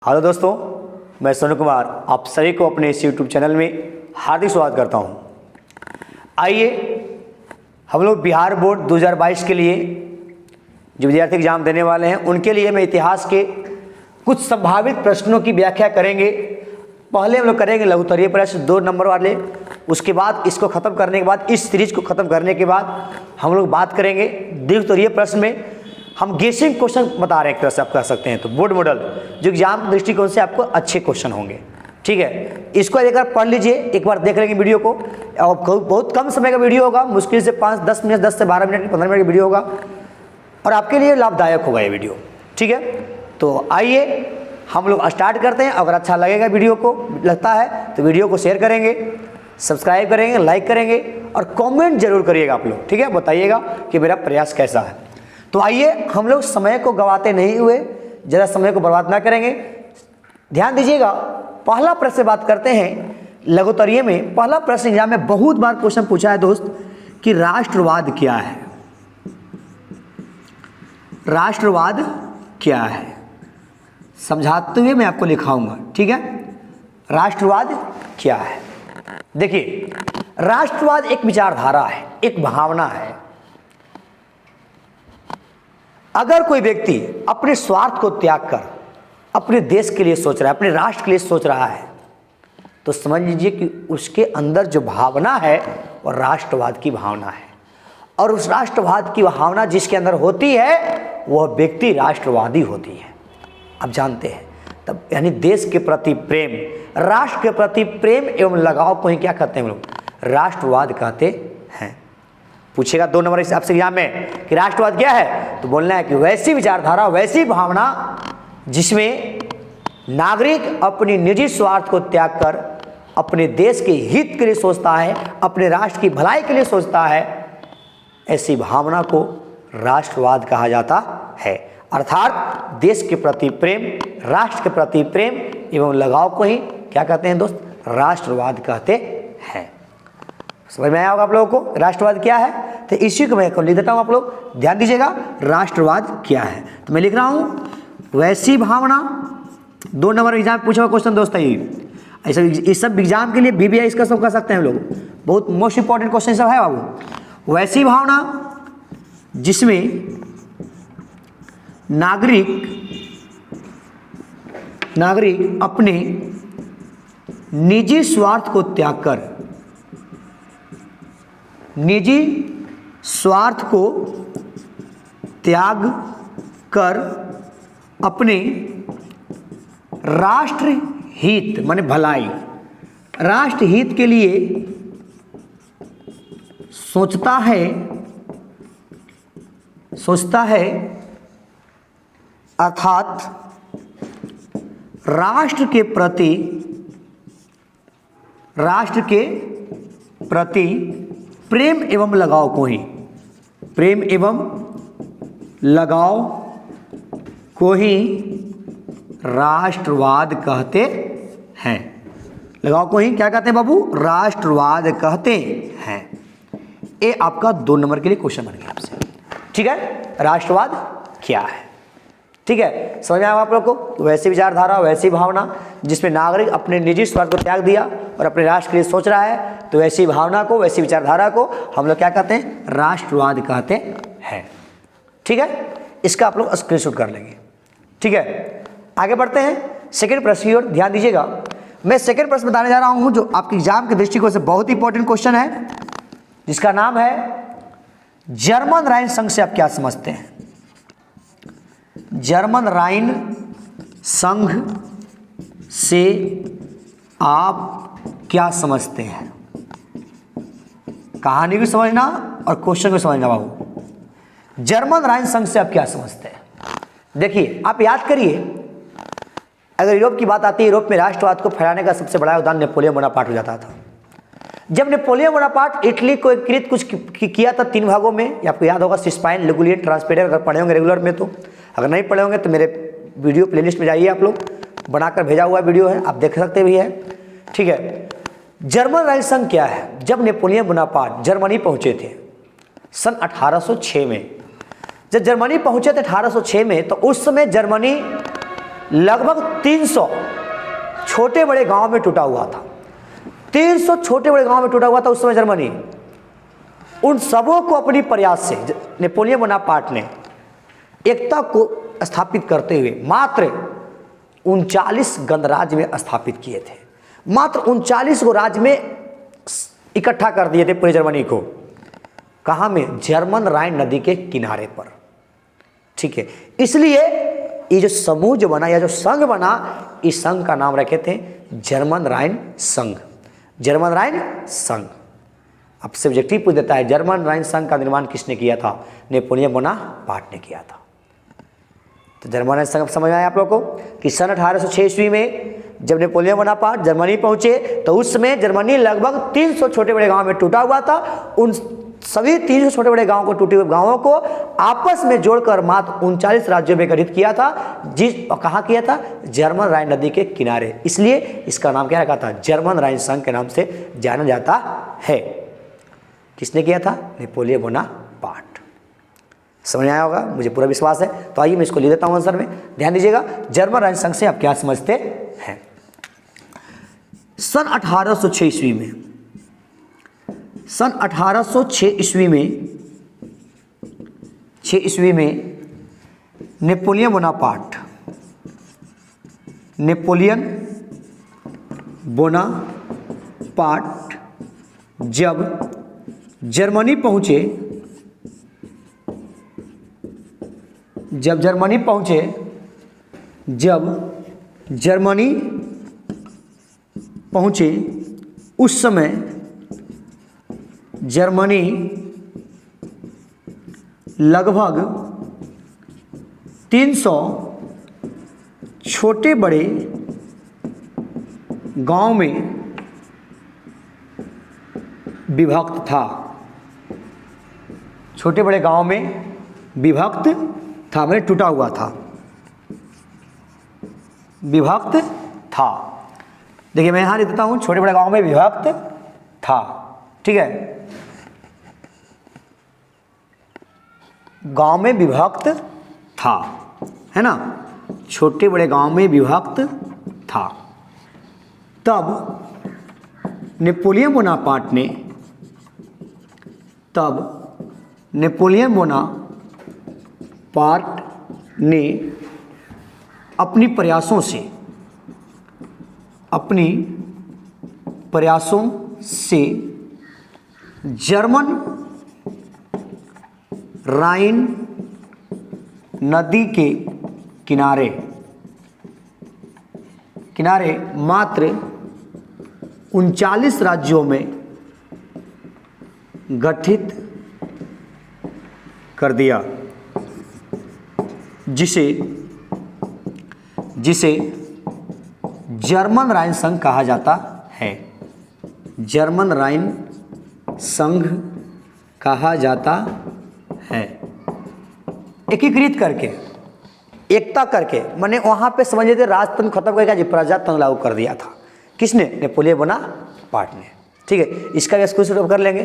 Hello दोस्तों, मैं सोनू कुमार आप सभी को अपने इस यूट्यूब चैनल में हार्दिक स्वागत करता हूं। आइए हम लोग बिहार बोर्ड 2022 के लिए जो विद्यार्थी एग्जाम देने वाले हैं उनके लिए मैं इतिहास के कुछ संभावित प्रश्नों की व्याख्या करेंगे। पहले हम लोग करेंगे लघुत्तरीय प्रश्न 2 नंबर वाले, उसके बाद इसको ख़त्म करने के बाद इस सीरीज को ख़त्म करने के बाद हम लोग बात करेंगे दीर्घोत्तरीय प्रश्न में हम गेसिंग क्वेश्चन बता रहे हैं, एक तरह से आप कह सकते हैं। तो बोर्ड मॉडल जो एग्जाम दृष्टिकोण से आपको अच्छे क्वेश्चन होंगे, ठीक है। इसको एक बार पढ़ लीजिए, एक बार देख लेंगे वीडियो को। और बहुत कम समय का वीडियो होगा, मुश्किल से 5-10 मिनट, 10 से 12 मिनट 15 मिनट का वीडियो होगा और आपके लिए लाभदायक होगा ये वीडियो, ठीक है। तो आइए हम लोग स्टार्ट करते हैं। अगर अच्छा लगेगा वीडियो को, लगता है तो वीडियो को शेयर करेंगे, सब्सक्राइब करेंगे, लाइक करेंगे और कमेंट जरूर करिएगा आप लोग, ठीक है। बताइएगा कि मेरा प्रयास कैसा है। तो आइए हम लोग समय को गवाते नहीं हुए ज़रा समय को बर्बाद ना करेंगे। ध्यान दीजिएगा, पहला प्रश्न से बात करते हैं। लघुत्तरीय में पहला प्रश्न एग्जाम में बहुत बार क्वेश्चन पूछा है दोस्त कि राष्ट्रवाद क्या है। राष्ट्रवाद क्या है समझाते हुए मैं आपको लिखाऊंगा, ठीक है। राष्ट्रवाद क्या है? देखिए, राष्ट्रवाद एक विचारधारा है, एक भावना है। अगर कोई व्यक्ति अपने स्वार्थ को त्याग कर अपने देश के लिए सोच रहा है, अपने राष्ट्र के लिए सोच रहा है, तो समझ लीजिए कि उसके अंदर जो भावना है वो राष्ट्रवाद की भावना है। और उस राष्ट्रवाद की भावना जिसके अंदर होती है वह व्यक्ति राष्ट्रवादी होती है। आप जानते हैं तब, यानी देश के प्रति प्रेम, राष्ट्र के प्रति प्रेम एवं लगाव को ही क्या कहते हैं हम लोग? राष्ट्रवाद कहते हैं। पूछेगा 2 नंबर इस आपसे एग्जाम में कि राष्ट्रवाद क्या है, तो बोलना है कि वैसी विचारधारा, वैसी भावना जिसमें नागरिक अपनी निजी स्वार्थ को त्याग कर अपने देश के हित के लिए सोचता है, अपने राष्ट्र की भलाई के लिए सोचता है, ऐसी भावना को राष्ट्रवाद कहा जाता है। अर्थात देश के प्रति प्रेम, राष्ट्र के प्रति प्रेम एवं लगाव को ही क्या कहते हैं दोस्त? राष्ट्रवाद कहते हैं। समझ में आया होगा आप लोगों को राष्ट्रवाद क्या है? तो इसी को मैं लिख देता हूं, आप लोग ध्यान दीजिएगा। राष्ट्रवाद क्या है तो मैं लिख रहा हूं वैसी भावना। 2 नंबर एग्जाम पूछा हुआ क्वेश्चन दोस्त है ये। ऐसा इस सब एग्जाम के लिए BBI इसका सब कह सकते हैं हम लोग, बहुत मोस्ट इंपॉर्टेंट क्वेश्चन सब है बाबू। वैसी भावना जिसमें नागरिक अपने निजी स्वार्थ को त्याग कर, निजी स्वार्थ को त्याग कर अपने राष्ट्र हित माने भलाई, राष्ट्र हित के लिए सोचता है अर्थात राष्ट्र के प्रति प्रेम एवं लगाव को ही, प्रेम एवं लगाव को ही राष्ट्रवाद कहते हैं। लगाव को ही क्या कहते हैं बाबू? राष्ट्रवाद कहते हैं। ये आपका 2 नंबर के लिए क्वेश्चन बन गया आपसे, ठीक है। राष्ट्रवाद क्या है, ठीक है। समझ में आया आप लोग को? वैसी विचारधारा, वैसी भावना जिसमें नागरिक अपने निजी स्वार्थ को त्याग दिया और अपने राष्ट्र के लिए सोच रहा है, तो वैसी भावना को, वैसी विचारधारा को हम लोग क्या कहते हैं? राष्ट्रवाद कहते हैं, ठीक है। इसका आप लोग स्क्रीनशॉट कर लेंगे, ठीक है। आगे बढ़ते हैं सेकंड प्रश्न की ओर। ध्यान दीजिएगा, मैं सेकंड प्रश्न बताने जा रहा हूं जो आपके एग्जाम के दृष्टिकोण से बहुत इंपॉर्टेंट क्वेश्चन है, जिसका नाम है जर्मन राइन संघ से आप क्या समझते हैं? जर्मन राइन संघ से आप क्या समझते हैं? कहानी भी समझना और क्वेश्चन भी समझना बाबू। जर्मन राइन संघ से आप क्या समझते हैं? देखिए, आप याद करिए, अगर यूरोप की बात आती है, यूरोप में राष्ट्रवाद को फैलाने का सबसे बड़ा उदाहरण नेपोलियन बोनापार्ट हो जाता था। जब नेपोलियन बोनापार्ट इटली को एकीकृत कुछ किया था 3 भागों में, आपको याद होगा सिस्पाइन, लेगुलियन, ट्रांसपेडर। अगर पढ़े होंगे रेगुलर में, तो अगर नहीं पढ़े होंगे तो मेरे वीडियो प्लेलिस्ट में जाइए, आप लोग बनाकर भेजा हुआ वीडियो है, आप देख सकते भी हैं, ठीक है। जर्मन राइज संघ क्या है? जब नेपोलियन बोनापार्ट जर्मनी पहुंचे थे सन 1806 में, जब जर्मनी पहुंचे थे 1806 में, तो उस समय जर्मनी लगभग 300 छोटे बड़े गांव में टूटा हुआ था। 300 छोटे बड़े गांव में टूटा हुआ था उस समय जर्मनी। उन सबों को अपनी प्रयास से नेपोलियन बोनापार्ट ने एकता को स्थापित करते हुए मात्र 39 गणराज्य में स्थापित किए थे। मात्र 39 को राज्य में इकट्ठा कर दिए थे पूरे जर्मनी को। कहाँ में? जर्मन राइन नदी के किनारे पर। ठीक है, इसलिए ये जो समूह जो बना या जो संघ बना, इस संघ का नाम रखे थे जर्मन राइन संघ। जर्मन राइन संघ। अब सब्जेक्टिव पूछ देता है, जर्मन राइन संघ का निर्माण किसने किया था? नेपोलियन बोनापार्ट ने किया था। तो जर्मन राइन संघ समझ में आया आप लोग को कि सन 1806 ईस्वी में जब नेपोलियन बोनापार्ट जर्मनी पहुंचे तो उस समय जर्मनी लगभग 300 छोटे बड़े गांव में टूटा हुआ था। उन सभी 300 छोटे बड़े गांवों को, टूटे हुए गांवों को आपस में जोड़कर मात्र 39 राज्यों में गठित किया था। कहाँ किया था? जर्मन राइन नदी के किनारे। इसलिए इसका नाम क्या रखा था? जर्मन राइन संघ के नाम से जाना जाता है। किसने किया था? Napoleon Bonaparte. समझ में आया होगा, मुझे पूरा विश्वास है। तो आइए मैं इसको लिख देता हूं आंसर में, ध्यान दीजिएगा। जर्मन राइन संघ से आप क्या समझते हैं? सन 1806 ईस्वी में, सन 1806 ईस्वी में, 6 ईस्वी में नेपोलियन बोनापार्ट, नेपोलियन बोनापार्ट जब जर्मनी पहुंचे, जब जर्मनी पहुंचे उस समय जर्मनी लगभग 300 छोटे बड़े गांव में विभक्त था। छोटे बड़े गांव में विभक्त था, मैंने टूटा हुआ था, विभक्त था। देखिए मैं यहां लिख देता हूं, छोटे बड़े गांव में विभक्त था। ठीक है, गांव में विभक्त था, है ना, छोटे बड़े गांव में विभक्त था। तब नेपोलियन बोनापार्ट ने, अपनी प्रयासों से जर्मन राइन नदी के किनारे मात्र 39 राज्यों में गठित कर दिया, जिसे जर्मन राइन संघ कहा जाता है। जर्मन राइन संघ कहा जाता है। एकीकृत करके, एकता करके, माने वहां पे समझ लीजिए राजतंत्र खत्म करके प्रजातंत्र लागू कर दिया था। किसने? नेपोलियन बोनापार्ट ने। ठीक है, इसका भी स्क्रीनशॉट कर लेंगे।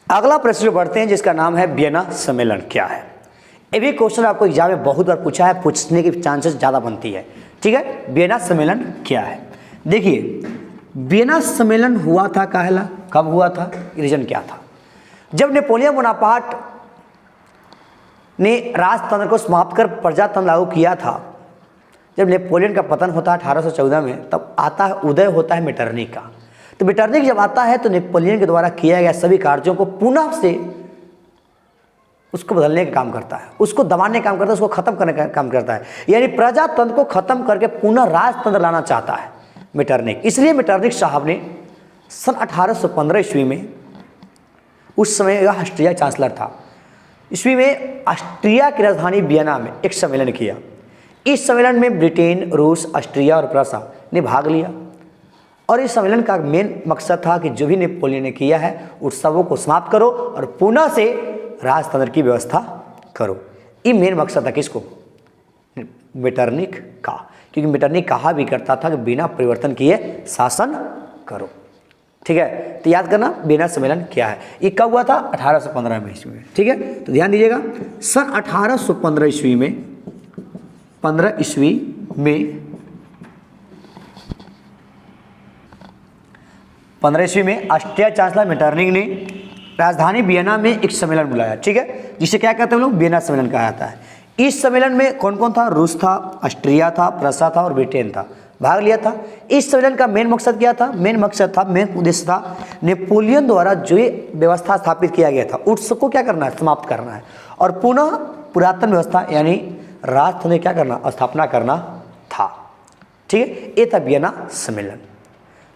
अगला प्रश्न बढ़ते हैं जिसका नाम है वियना सम्मेलन क्या है। ये भी क्वेश्चन आपको एग्जाम में बहुत बार पूछा है, पूछने की चांसेस ज़्यादा बनती है। ठीक है, वियना सम्मेलन क्या है? देखिए, वियना सम्मेलन हुआ था काहला, कब हुआ था, रीजन क्या था? जब नेपोलियन बोनापार्ट ने राजतंत्र को समाप्त कर प्रजातंत्र लागू किया था, जब नेपोलियन का पतन होता है 1814 में, तब आता है, उदय होता है मेटरनिख का। तो मेटरनिख जब आता है तो नेपोलियन के द्वारा किया गया सभी कार्यों को पुनः से उसको बदलने का काम करता है, उसको दबाने का काम करता है, उसको खत्म करने का काम करता है। यानी प्रजातंत्र को खत्म करके पुनः राजतंत्र लाना चाहता है मेटरनिख। इसलिए मेटरनिख साहब ने सन 1815 ईस्वी में, उस समय यह ऑस्ट्रिया चांसलर था, ईस्वी में ऑस्ट्रिया की राजधानी वियना में एक सम्मेलन किया। इस सम्मेलन में ब्रिटेन, रूस, ऑस्ट्रिया और प्रसा ने भाग लिया और इस सम्मेलन का मेन मकसद था कि जो भी नेपोलियन ने किया है उस सबों को समाप्त करो और पुनः से राजतंत्र की व्यवस्था करो। ये मेन मकसद था किसको? मेटरनिख का, क्योंकि मेटरनिख कहा भी करता था कि बिना परिवर्तन किए शासन करो। ठीक है। तो याद करना वियना सम्मेलन क्या है। ये कब हुआ था? 1815 में ईस्वी में, ठीक है। तो ध्यान दीजिएगा, सन 1815 ईस्वी में 15 ईस्वी में ऑस्ट्रिया चांसलर मेटरनिख ने राजधानी वियना में एक सम्मेलन बुलाया, ठीक है, जिसे क्या कहते हैं हम लोग? वियना सम्मेलन कहा जाता है। इस सम्मेलन में कौन कौन था? रूस था, ऑस्ट्रिया था, प्रसा था और ब्रिटेन था, भाग लिया था। इस सम्मेलन का मेन मकसद क्या था? मेन उद्देश्य था नेपोलियन द्वारा जो ये व्यवस्था स्थापित किया गया था उसको क्या करना है? समाप्त करना है और पुनः पुरातन व्यवस्था यानी राष्ट्र ने क्या करना? स्थापना करना था, ठीक है। ये था वियना सम्मेलन।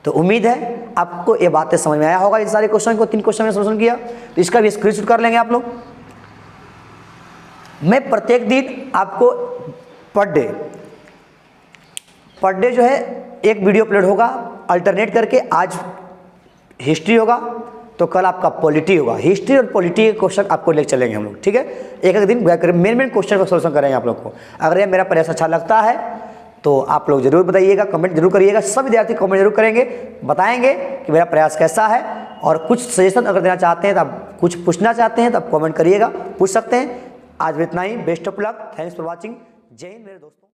तो उम्मीद है आपको ये बातें समझ में आया होगा। इन सारे क्वेश्चन को 3 क्वेश्चन में सॉल्यूशन किया, तो इसका भी स्क्रीनशॉट कर लेंगे आप लोग। मैं प्रत्येक दिन आपको पर डे जो है एक वीडियो अपलोड होगा अल्टरनेट करके। आज हिस्ट्री होगा तो कल आपका पॉलिटी होगा। हिस्ट्री और पॉलिटी के क्वेश्चन आपको लेकर चलेंगे हम लोग, ठीक है। एक दिन मेन क्वेश्चन का सॉल्यूशन करेंगे आप लोग को। अगर ये मेरा प्रयास अच्छा लगता है तो आप लोग जरूर बताइएगा, कमेंट जरूर करिएगा। सब विद्यार्थी कमेंट जरूर करेंगे, बताएंगे कि मेरा प्रयास कैसा है। और कुछ सजेशन अगर देना चाहते हैं तो आप कुछ पूछना चाहते हैं तो आप कमेंट करिएगा, पूछ सकते हैं। आज इतना ही। Best of luck, thanks for watching. Jai Hind मेरे दोस्तों।